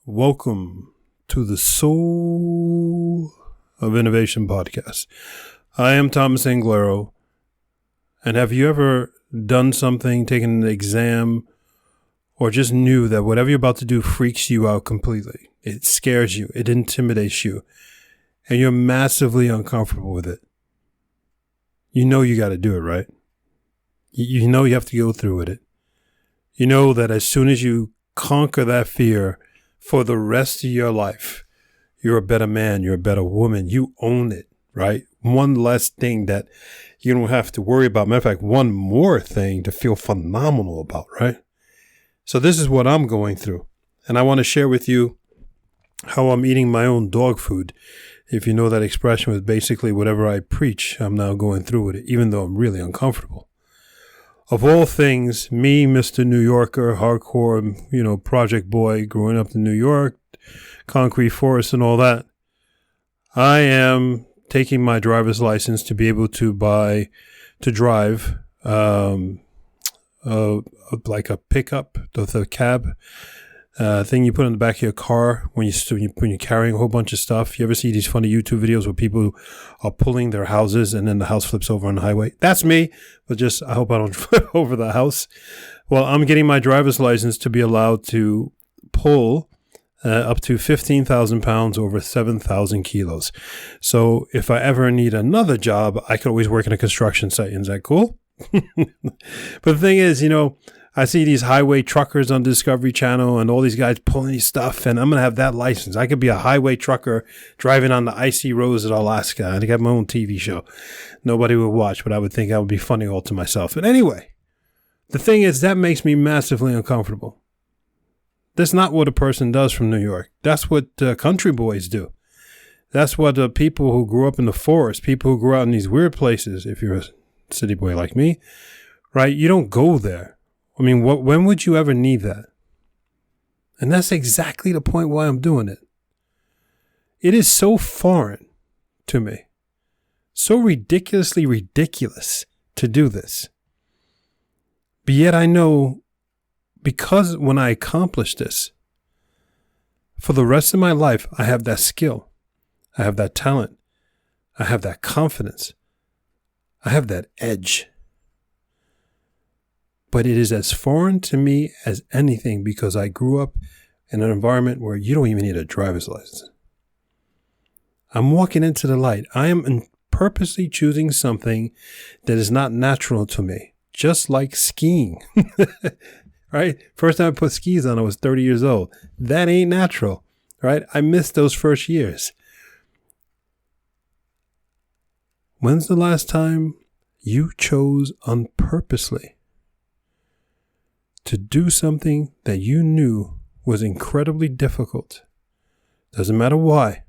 Welcome to the Soul of Innovation podcast. I am Thomas Anglero, and have you ever done something, taken an exam, or just knew that whatever you're about to do freaks you out completely? It scares you, it intimidates you, and you're massively uncomfortable with it. You know you got to do it, right? You know you have to go through with it. You know that as soon as you conquer that fear, for the rest of your life, you're a better man, you're a better woman. You own it, right? One less thing that you don't have to worry about. Matter of fact, one more thing to feel phenomenal about, right? So this is what I'm going through. And I want to share with you how I'm eating my own dog food. If you know that expression, was basically whatever I preach, I'm now going through with it, even though I'm really uncomfortable. Of all things, me, Mr. New Yorker, hardcore, project boy, growing up in New York, concrete forest and all that, I am taking my driver's license to be able to drive like a pickup, the cab thing you put on the back of your car when you're carrying a whole bunch of stuff. You ever see these funny YouTube videos where people are pulling their houses and then the house flips over on the highway? That's me, but I hope I don't flip over the house. Well, I'm getting my driver's license to be allowed to pull up to 15,000 pounds over 7,000 kilos. So if I ever need another job, I could always work in a construction site. Is that cool? But the thing is, I see these highway truckers on Discovery Channel and all these guys pulling these stuff, and I'm going to have that license. I could be a highway trucker driving on the icy roads of Alaska. I'd have my own TV show. Nobody would watch, but I would think I would be funny all to myself. But anyway, the thing is, that makes me massively uncomfortable. That's not what a person does from New York. That's what country boys do. That's what people who grew up in the forest, people who grew out in these weird places, if you're a city boy like me, right? You don't go there. I mean, when would you ever need that? And that's exactly the point why I'm doing it. It is so foreign to me, so ridiculously ridiculous to do this. But yet I know, because when I accomplish this, for the rest of my life, I have that skill. I have that talent. I have that confidence. I have that edge. But it is as foreign to me as anything because I grew up in an environment where you don't even need a driver's license. I'm walking into the light. I am purposely choosing something that is not natural to me, just like skiing. Right? First time I put skis on, I was 30 years old. That ain't natural, right? I missed those first years. When's the last time you chose unpurposely to do something that you knew was incredibly difficult? Doesn't matter why.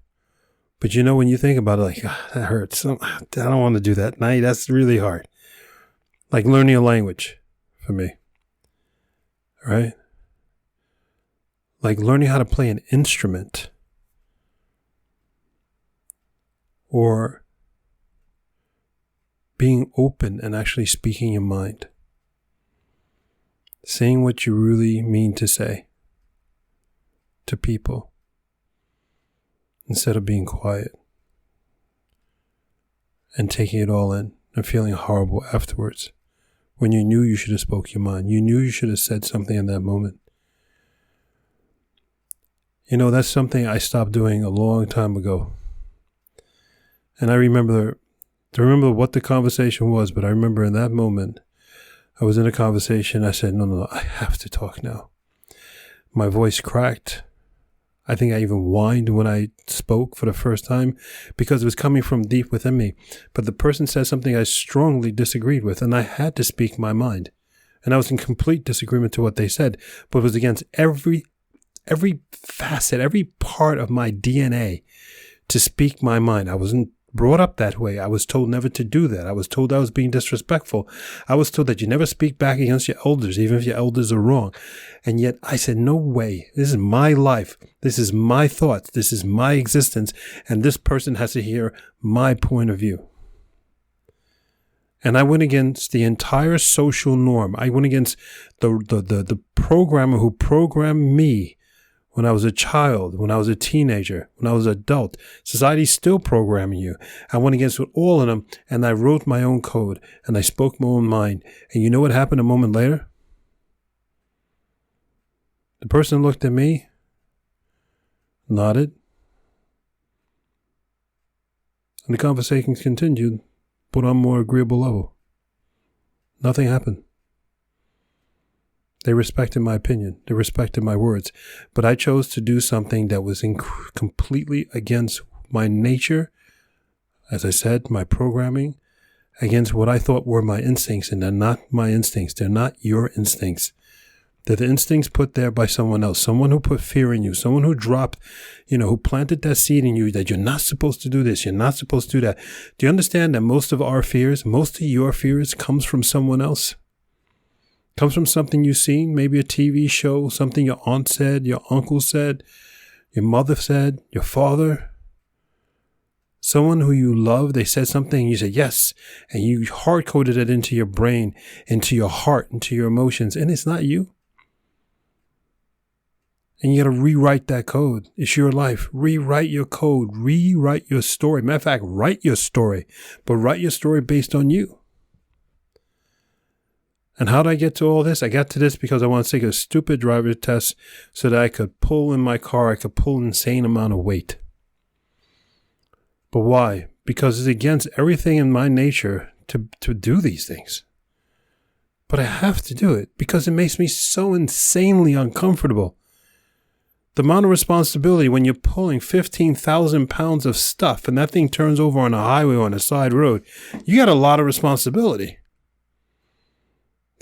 But when you think about it, like, that hurts. I don't want to do that. Nah, that's really hard. Like learning a language for me. Right? Like learning how to play an instrument. Or being open and actually speaking your mind. Saying what you really mean to say to people instead of being quiet and taking it all in and feeling horrible afterwards when you knew you should have spoke your mind. You knew you should have said something in that moment. That's something I stopped doing a long time ago. And I remember what the conversation was, but I remember in that moment, I was in a conversation. I said, no, I have to talk now. My voice cracked. I think I even whined when I spoke for the first time because it was coming from deep within me. But the person said something I strongly disagreed with, and I had to speak my mind. And I was in complete disagreement to what they said, but it was against every facet, every part of my DNA to speak my mind. I wasn't brought up that way. I was told never to do that. I was told I was being disrespectful. I was told that you never speak back against your elders, even if your elders are wrong. And yet I said, no way. This is my life. This is my thoughts. This is my existence. And this person has to hear my point of view. And I went against the entire social norm. I went against the programmer who programmed me when I was a child, when I was a teenager, when I was an adult. Society's still programming you. I went against all of them, and I wrote my own code, and I spoke my own mind. And you know what happened a moment later? The person looked at me, nodded, and the conversation continued, but on a more agreeable level. Nothing happened. They respected my opinion. They respected my words. But I chose to do something that was completely against my nature, as I said, my programming, against what I thought were my instincts. And they're not my instincts. They're not your instincts. They're the instincts put there by someone else, someone who put fear in you, someone who dropped, who planted that seed in you that you're not supposed to do this, you're not supposed to do that. Do you understand that most of our fears, most of your fears comes from someone else? Comes from something you've seen, maybe a TV show, something your aunt said, your uncle said, your mother said, your father. Someone who you love, they said something and you said yes. And you hard-coded it into your brain, into your heart, into your emotions. And it's not you. And you got to rewrite that code. It's your life. Rewrite your code. Rewrite your story. Matter of fact, write your story. But write your story based on you. And how did I get to all this? I got to this because I want to take a stupid driver's test so that I could pull in my car. I could pull an insane amount of weight. But why? Because it's against everything in my nature to do these things. But I have to do it because it makes me so insanely uncomfortable. The amount of responsibility when you're pulling 15,000 pounds of stuff and that thing turns over on a highway or on a side road, you got a lot of responsibility.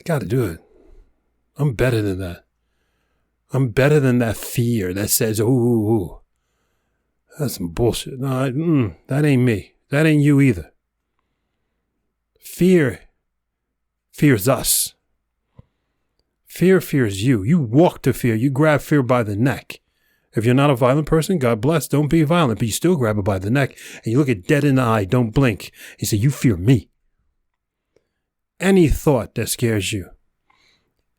Got to do it. I'm better than that. I'm better than that fear that says, ooh, that's some bullshit. No, that ain't me. That ain't you either. Fear fears us. Fear fears you. You walk to fear. You grab fear by the neck. If you're not a violent person, God bless, don't be violent, but you still grab it by the neck and you look it dead in the eye, don't blink. You say, you fear me. Any thought that scares you,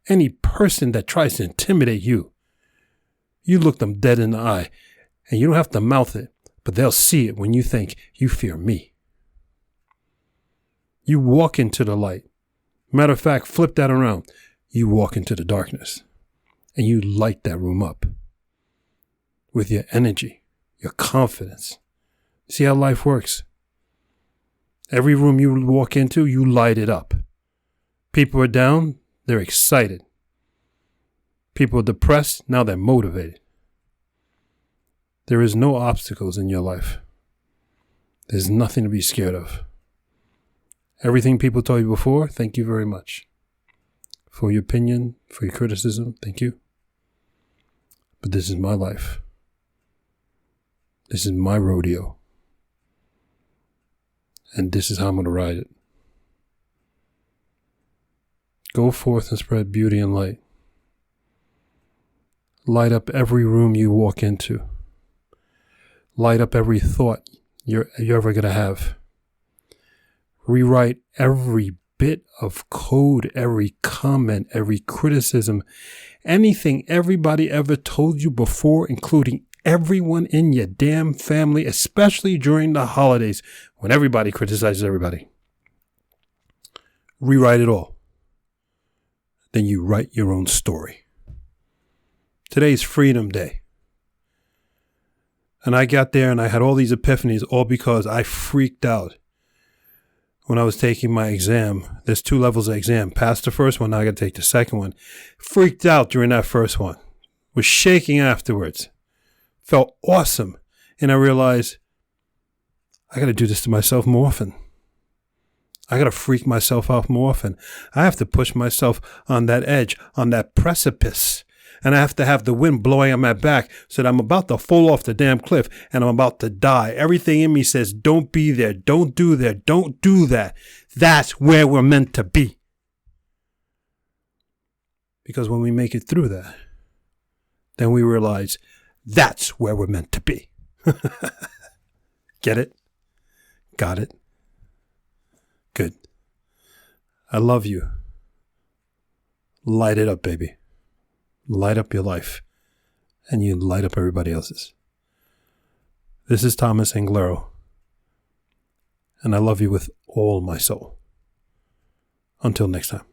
any person that tries to intimidate you, you look them dead in the eye and you don't have to mouth it, but they'll see it when you think you fear me. You walk into the light. Matter of fact, flip that around. You walk into the darkness and you light that room up with your energy, your confidence. See how life works? Every room you walk into, you light it up. People are down, they're excited. People are depressed, now they're motivated. There is no obstacles in your life. There's nothing to be scared of. Everything people told you before, thank you very much. For your opinion, for your criticism, thank you. But this is my life. This is my rodeo. And this is how I'm going to ride it. Go forth and spread beauty and light. Light up every room you walk into. Light up every thought you're ever going to have. Rewrite every bit of code, every comment, every criticism, anything everybody ever told you before, including everyone in your damn family, especially during the holidays when everybody criticizes everybody. Rewrite it all. Then you write your own story. Today's Freedom Day. And I got there and I had all these epiphanies, all because I freaked out when I was taking my exam. There's 2 levels of exam. Passed the first one, now I got to take the second one. Freaked out during that first one. Was shaking afterwards. Felt awesome. And I realized I got to do this to myself more often. I got to freak myself out more often. I have to push myself on that edge, on that precipice. And I have to have the wind blowing on my back so that I'm about to fall off the damn cliff and I'm about to die. Everything in me says, don't be there. Don't do that. Don't do that. That's where we're meant to be. Because when we make it through that, then we realize that's where we're meant to be. Get it? Got it? Good. I love you. Light it up, baby. Light up your life and you light up everybody else's. This is Thomas Anglero, and I love you with all my soul. Until next time.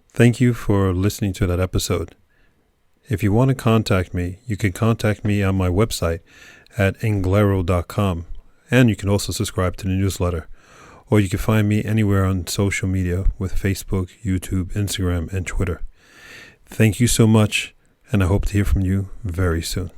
Thank you for listening to that episode. If you want to contact me, you can contact me on my website at anglero.com, and you can also subscribe to the newsletter, or you can find me anywhere on social media with Facebook, YouTube, Instagram, and Twitter. Thank you so much, and I hope to hear from you very soon.